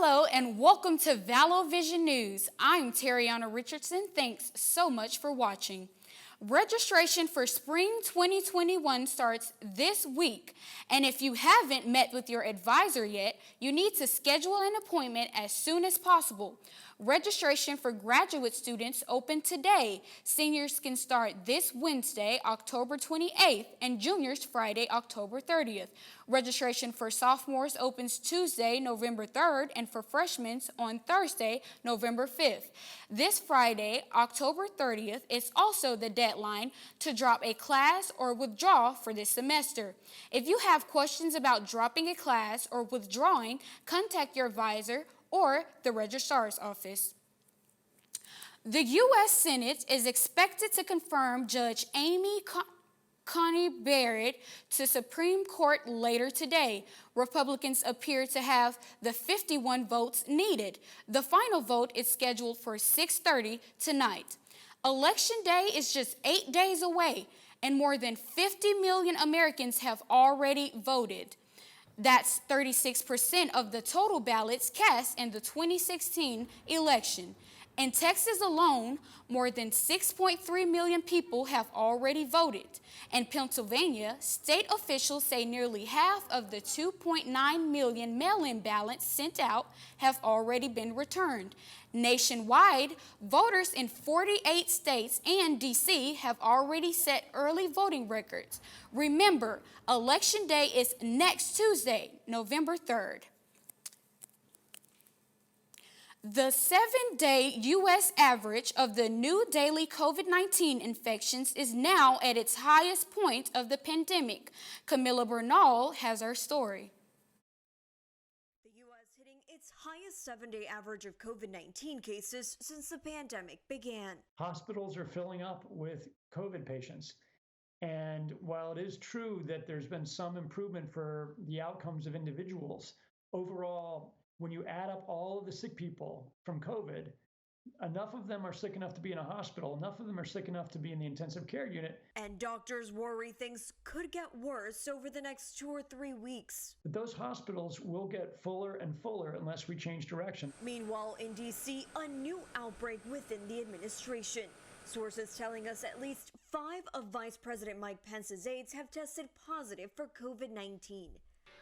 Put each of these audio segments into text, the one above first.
Hello and welcome to Vallo Vision News. I'm Terriana Richardson. Thanks so much for watching. Registration for Spring 2021 starts this week, and if you haven't met with your advisor yet, you need to schedule an appointment as soon as possible. Registration for graduate students open today. Seniors can start this Wednesday, October 28th, and juniors Friday, October 30th. Registration for sophomores opens Tuesday, November 3rd, and for freshmen on Thursday, November 5th. This Friday, October 30th, is also the deadline to drop a class or withdraw for this semester. If you have questions about dropping a class or withdrawing, contact your advisor or the registrar's office. The U.S. Senate is expected to confirm Judge Amy Coney Barrett to Supreme Court later today. Republicans appear to have the 51 votes needed. The final vote is scheduled for 6:30 tonight. Election Day is just 8 days away, and more than 50 million Americans have already voted. That's 36% of the total ballots cast in the 2016 election. In Texas alone, more than 6.3 million people have already voted. In Pennsylvania, state officials say nearly half of the 2.9 million mail-in ballots sent out have already been returned. Nationwide, voters in 48 states and D.C. have already set early voting records. Remember, Election Day is next Tuesday, November 3rd. The 7-day U.S. average of the new daily COVID-19 infections is now at its highest point of the pandemic. Camilla Bernal has our story. The U.S. hitting its highest 7-day average of COVID-19 cases since the pandemic began. Hospitals are filling up with COVID patients. And while it is true that there's been some improvement for the outcomes of individuals, overall, when you add up all of the sick people from COVID, enough of them are sick enough to be in a hospital, enough of them are sick enough to be in the intensive care unit. And doctors worry things could get worse over the next 2 or 3 weeks. But those hospitals will get fuller and fuller unless we change direction. Meanwhile, in D.C., a new outbreak within the administration. Sources telling us at least 5 of Vice President Mike Pence's aides have tested positive for COVID-19.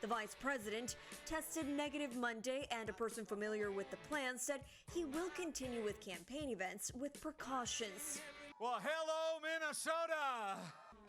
The vice president tested negative Monday, and a person familiar with the plan said he will continue with campaign events with precautions. Well, hello, Minnesota!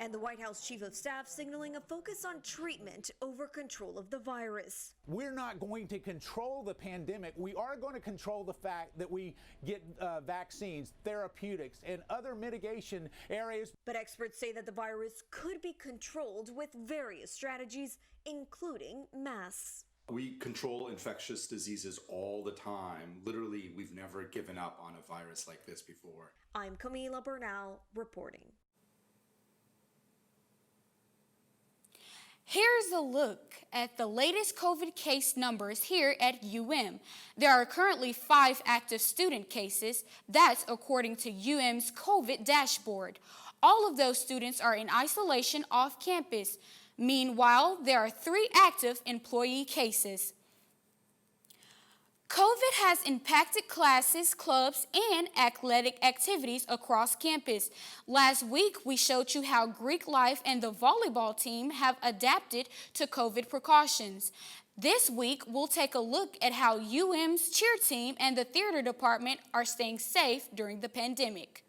And the White House chief of staff signaling a focus on treatment over control of the virus. We're not going to control the pandemic. We are going to control the fact that we get vaccines, therapeutics, and other mitigation areas. But experts say that the virus could be controlled with various strategies, including masks. We control infectious diseases all the time. Literally, we've never given up on a virus like this before. I'm Camila Bernal reporting. Here's a look at the latest COVID case numbers here at UM. There are currently 5 active student cases. That's according to UM's COVID dashboard. All of those students are in isolation off campus. Meanwhile, there are 3 active employee cases. COVID has impacted classes, clubs, and athletic activities across campus. Last week, we showed you how Greek Life and the volleyball team have adapted to COVID precautions. This week, we'll take a look at how UM's cheer team and the theater department are staying safe during the pandemic.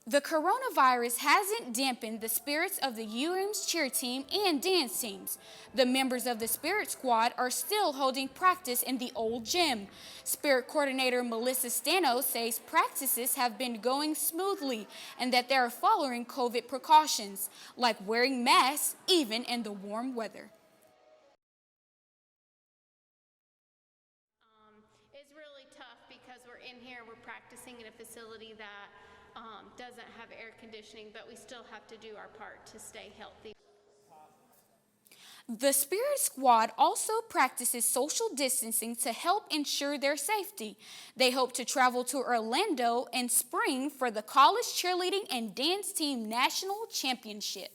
The coronavirus hasn't dampened the spirits of the UM's cheer team and dance teams. The members of the Spirit Squad are still holding practice in the old gym. Spirit coordinator Melissa Stano says practices have been going smoothly and that they are following COVID precautions, like wearing masks even in the warm weather. It's really tough because we're in here, we're practicing in a facility that doesn't have air conditioning, but we still have to do our part to stay healthy. The Spirit Squad also practices social distancing to help ensure their safety. They hope to travel to Orlando in spring for the College Cheerleading and Dance Team National Championship.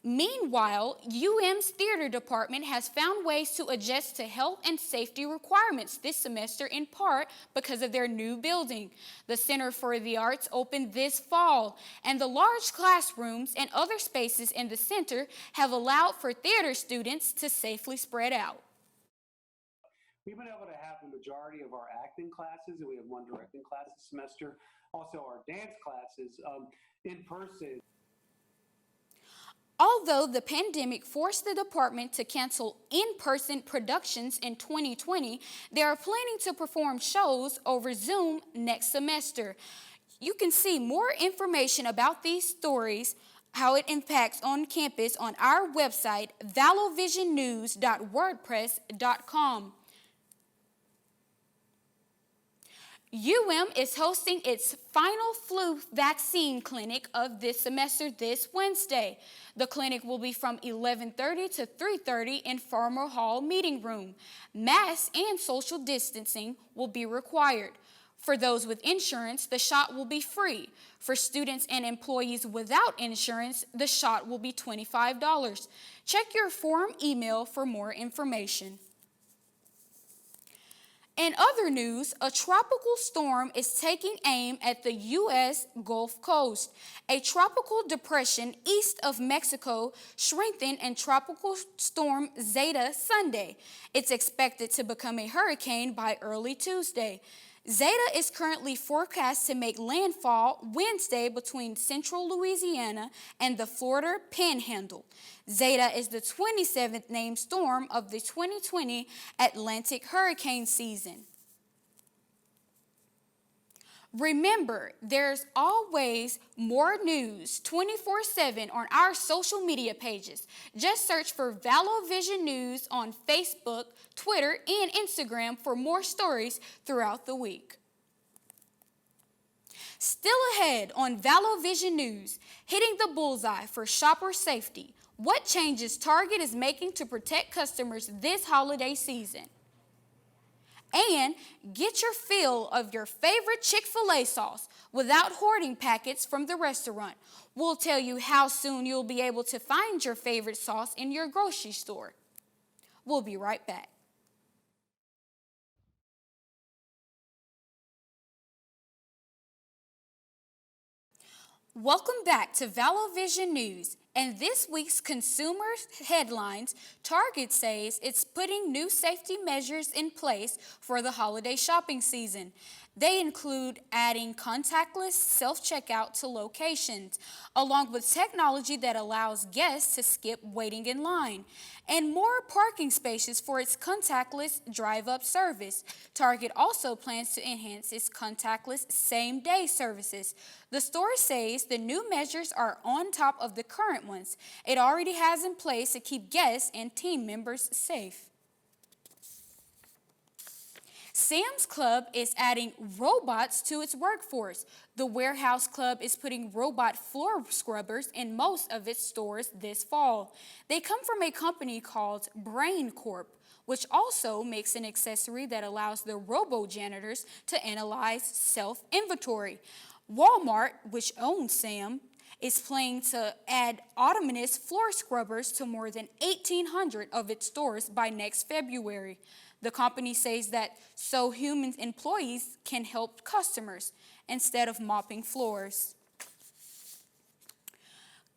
Meanwhile, UM's theater department has found ways to adjust to health and safety requirements this semester, in part because of their new building. The Center for the Arts opened this fall, and the large classrooms and other spaces in the center have allowed for theater students to safely spread out. We've been able to have the majority of our acting classes, and we have one directing class this semester, also our dance classes in person. Although the pandemic forced the department to cancel in-person productions in 2020, they are planning to perform shows over Zoom next semester. You can see more information about these stories, how it impacts on campus, on our website, vallovisionnews.wordpress.com. UM is hosting its final flu vaccine clinic of this semester this Wednesday. The clinic will be from 11:30 to 3:30 in Farmer Hall meeting room. Masks and social distancing will be required. For those with insurance, the shot will be free. For students and employees without insurance, the shot will be $25. Check your form email for more information. In other news, a tropical storm is taking aim at the U.S. Gulf Coast. A tropical depression east of Mexico strengthened in Tropical Storm Zeta Sunday. It's expected to become a hurricane by early Tuesday. Zeta is currently forecast to make landfall Wednesday between central Louisiana and the Florida Panhandle. Zeta is the 27th named storm of the 2020 Atlantic hurricane season. Remember, there's always more news 24/7 on our social media pages. Just search for Vallo Vision News on Facebook, Twitter, and Instagram for more stories throughout the week. Still ahead on Vallo Vision News, hitting the bullseye for shopper safety. What changes Target is making to protect customers this holiday season. And get your fill of your favorite Chick-fil-A sauce without hoarding packets from the restaurant. We'll tell you how soon you'll be able to find your favorite sauce in your grocery store. We'll be right back. Welcome back to Vallo Vision News. And this week's consumer headlines, Target says it's putting new safety measures in place for the holiday shopping season. They include adding contactless self-checkout to locations, along with technology that allows guests to skip waiting in line, and more parking spaces for its contactless drive-up service. Target also plans to enhance its contactless same-day services. The store says the new measures are on top of the current ones it already has in place to keep guests and team members safe. Sam's Club is adding robots to its workforce. The Warehouse Club is putting robot floor scrubbers in most of its stores this fall. They come from a company called Brain Corp, which also makes an accessory that allows the robo-janitors to analyze self-inventory. Walmart, which owns Sam, is planning to add autonomous floor scrubbers to more than 1,800 of its stores by next February. The company says that so human employees can help customers instead of mopping floors.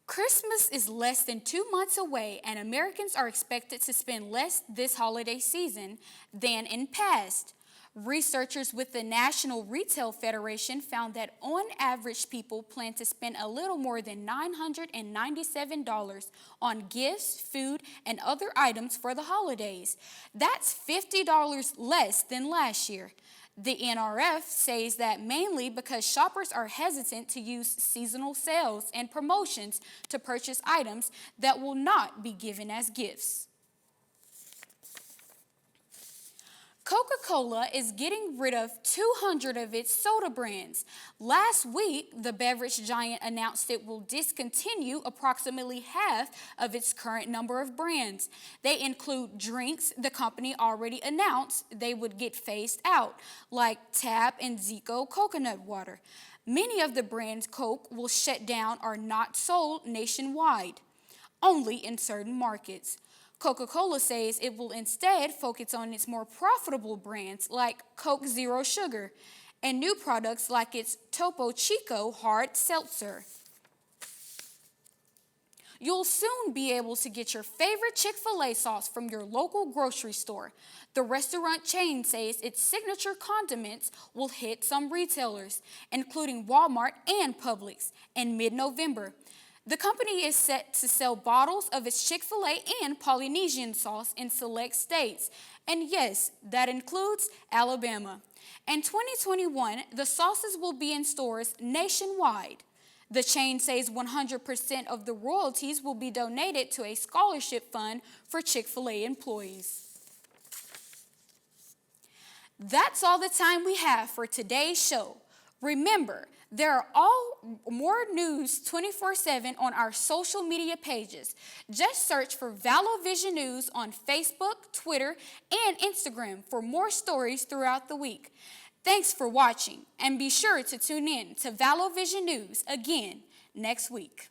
Christmas is less than 2 months away, and Americans are expected to spend less this holiday season than in past. Researchers with the National Retail Federation found that on average, people plan to spend a little more than $997 on gifts, food, and other items for the holidays. That's $50 less than last year. The NRF says that mainly because shoppers are hesitant to use seasonal sales and promotions to purchase items that will not be given as gifts. Coca-Cola is getting rid of 200 of its soda brands. Last week, the beverage giant announced it will discontinue approximately half of its current number of brands. They include drinks the company already announced they would get phased out, like Tab and Zico coconut water. Many of the brands Coke will shut down are not sold nationwide. only in certain markets. Coca-Cola says it will instead focus on its more profitable brands like Coke Zero Sugar and new products like its Topo Chico hard seltzer. You'll soon be able to get your favorite Chick-fil-A sauce from your local grocery store. The restaurant chain says its signature condiments will hit some retailers, including Walmart and Publix, in mid-November. The company is set to sell bottles of its Chick-fil-A and Polynesian sauce in select states. And yes, that includes Alabama. In 2021, the sauces will be in stores nationwide. The chain says 100% of the royalties will be donated to a scholarship fund for Chick-fil-A employees. That's all the time we have for today's show. Remember, there are more news 24/7 on our social media pages. Just search for Vallo Vision News on Facebook, Twitter, and Instagram for more stories throughout the week. Thanks for watching, and be sure to tune in to Vallo Vision News again next week.